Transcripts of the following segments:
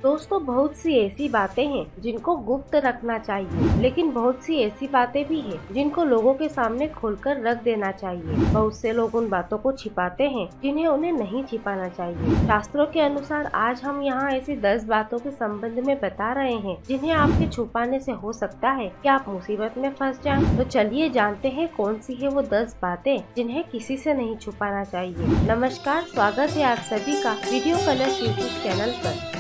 दोस्तों, बहुत सी ऐसी बातें हैं जिनको गुप्त रखना चाहिए, लेकिन बहुत सी ऐसी बातें भी हैं जिनको लोगों के सामने खोलकर रख देना चाहिए। बहुत से लोग उन बातों को छिपाते हैं जिन्हें उन्हें नहीं छिपाना चाहिए। शास्त्रों के अनुसार आज हम यहाँ ऐसी 10 बातों के संबंध में बता रहे हैं जिन्हें आपके छुपाने से हो सकता है कि आप मुसीबत में फंस जाएं। तो चलिए जानते हैं कौन सी है वो 10 बातें जिन्हें किसी से नहीं छुपाना चाहिए। नमस्कार, स्वागत है आप सभी का वीडियो कलर्स यूट्यूब चैनल पर।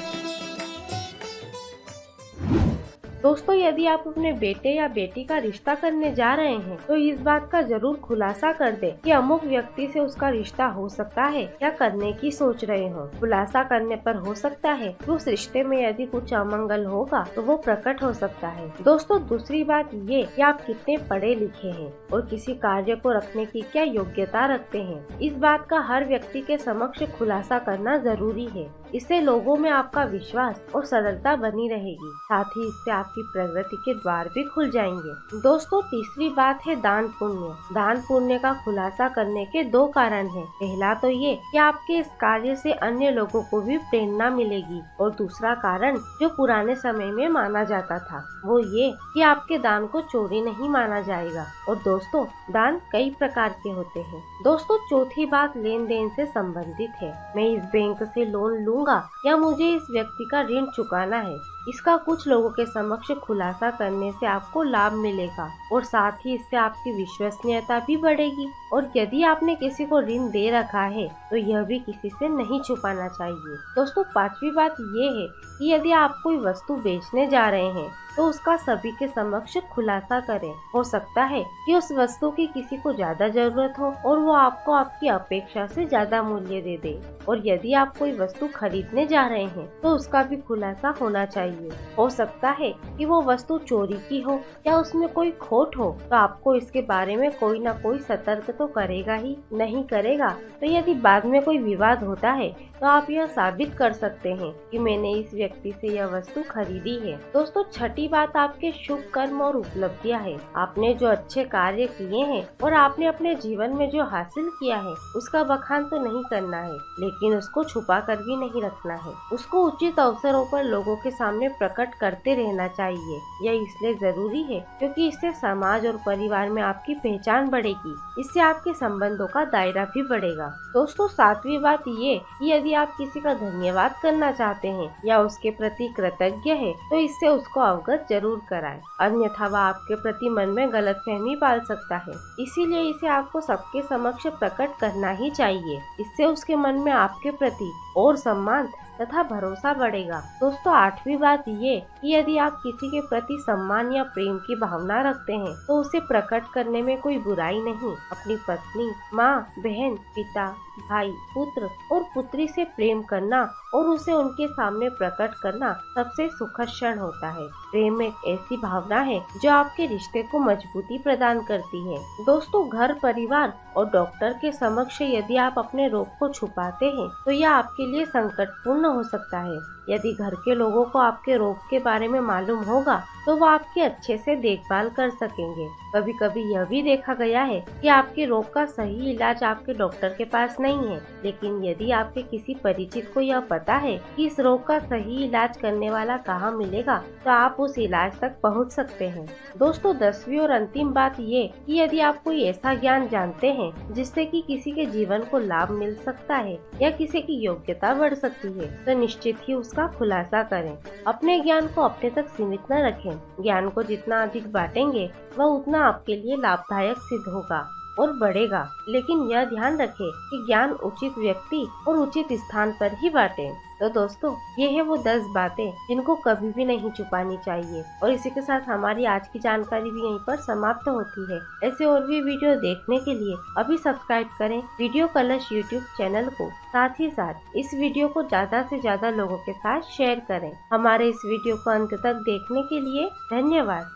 दोस्तों, यदि आप अपने बेटे या बेटी का रिश्ता करने जा रहे हैं तो इस बात का जरूर खुलासा कर दें कि अमुक व्यक्ति से उसका रिश्ता हो सकता है या करने की सोच रहे हो। खुलासा करने पर हो सकता है कि उस रिश्ते में यदि कुछ अमंगल होगा तो वो प्रकट हो सकता है। दोस्तों, दूसरी बात ये कि आप कितने पढ़े लिखे हैं और किसी कार्य को रखने की क्या योग्यता रखते हैं, इस बात का हर व्यक्ति के समक्ष खुलासा करना जरूरी है। इससे लोगों में आपका विश्वास और सरलता बनी रहेगी, साथ ही इससे आपकी प्रगति के द्वार भी खुल जाएंगे। दोस्तों, तीसरी बात है दान पुण्य। दान पुण्य का खुलासा करने के 2 कारण हैं। पहला तो ये कि आपके इस कार्य से अन्य लोगों को भी प्रेरणा मिलेगी, और दूसरा कारण जो पुराने समय में माना जाता था वो ये कि आपके दान को चोरी नहीं माना जाएगा। और दोस्तों, दान कई प्रकार के होते हैं। दोस्तों, चौथी बात लेन देन से संबंधित है। मैं इस बैंक से लोन लूंगा या मुझे इस व्यक्ति का ऋण चुकाना है, इसका कुछ लोगों के समक्ष खुलासा करने से आपको लाभ मिलेगा और साथ ही इससे आपकी विश्वसनीयता भी बढ़ेगी। और यदि आपने किसी को ऋण दे रखा है तो यह भी किसी से नहीं छुपाना चाहिए। दोस्तों, पांचवी बात ये है कि यदि आप कोई वस्तु बेचने जा रहे हैं तो उसका सभी के समक्ष खुलासा करें। हो सकता है कि उस वस्तु की किसी को ज्यादा जरूरत हो और वो आपको आपकी अपेक्षा से ज्यादा मूल्य दे दे। और यदि आप कोई वस्तु खरीदने जा रहे हैं तो उसका भी खुलासा होना चाहिए। हो सकता है कि वो वस्तु चोरी की हो या उसमें कोई खोट हो, तो आपको इसके बारे में कोई न कोई सतर्क तो करेगा ही। नहीं करेगा तो यदि बाद में कोई विवाद होता है तो आप यह साबित कर सकते हैं कि मैंने इस व्यक्ति से यह वस्तु खरीदी है। दोस्तों, छठी बात आपके शुभ कर्म और उपलब्धियां है। आपने जो अच्छे कार्य किए हैं और आपने अपने जीवन में जो हासिल किया है उसका बखान तो नहीं करना है, लेकिन उसको छुपा कर भी नहीं रखना है। उसको उचित अवसरों पर लोगों के सामने प्रकट करते रहना चाहिए। यह इसलिए जरूरी है क्योंकि इससे समाज और परिवार में आपकी पहचान बढ़ेगी। इससे आपके संबंधों का दायरा भी बढ़ेगा। दोस्तों, सातवीं बात ये कि यदि आप किसी का धन्यवाद करना चाहते हैं या उसके प्रति कृतज्ञ है तो इससे उसको अवगत जरूर कराएं, अन्यथा वह आपके प्रति मन में गलतफहमी पाल सकता है। इसीलिए इसे आपको सबके समक्ष प्रकट करना ही चाहिए। इससे उसके मन में आपके प्रति और सम्मान तथा भरोसा बढ़ेगा। दोस्तों, आठवीं बात ये कि यदि आप किसी के प्रति सम्मान या प्रेम की भावना रखते हैं तो उसे प्रकट करने में कोई बुराई नहीं। अपनी पत्नी, माँ, बहन, पिता, भाई, पुत्र और पुत्री से प्रेम करना और उसे उनके सामने प्रकट करना सबसे सुखद क्षण होता है। प्रेम एक ऐसी भावना है जो आपके रिश्ते को मजबूती प्रदान करती है। दोस्तों, घर, परिवार और डॉक्टर के समक्ष यदि आप अपने रोग को छुपाते हैं तो यह आपके लिए संकटपूर्ण हो सकता है। यदि घर के लोगों को आपके रोग के बारे में मालूम होगा तो वो आपकी अच्छे से देखभाल कर सकेंगे। कभी कभी यह भी देखा गया है कि आपके रोग का सही इलाज आपके डॉक्टर के पास नहीं है, लेकिन यदि आपके किसी परिचित को यह पता है कि इस रोग का सही इलाज करने वाला कहाँ मिलेगा तो आप उस इलाज तक पहुँच सकते हैं। दोस्तों, 10वीं और अंतिम बात ये कि यदि आप कोई ऐसा ज्ञान जानते हैं जिससे कि किसी के जीवन को लाभ मिल सकता है या किसी की योग्यता बढ़ सकती है तो निश्चित ही उसका खुलासा करें। अपने ज्ञान को अपने तक सीमित न रखें। ज्ञान को जितना अधिक बांटेंगे वह उतना आपके लिए लाभदायक सिद्ध होगा और बढ़ेगा। लेकिन यह ध्यान रखें कि ज्ञान उचित व्यक्ति और उचित स्थान पर ही बांटें। तो दोस्तों, ये है वो 10 बातें जिनको कभी भी नहीं छुपानी चाहिए। और इसी के साथ हमारी आज की जानकारी भी यहीं पर समाप्त होती है। ऐसे और भी वीडियो देखने के लिए अभी सब्सक्राइब करें वीडियो कलर्स यूट्यूब चैनल को। साथ ही साथ इस वीडियो को ज्यादा से ज्यादा लोगों के साथ शेयर करें। हमारे इस वीडियो को अंत तक देखने के लिए धन्यवाद।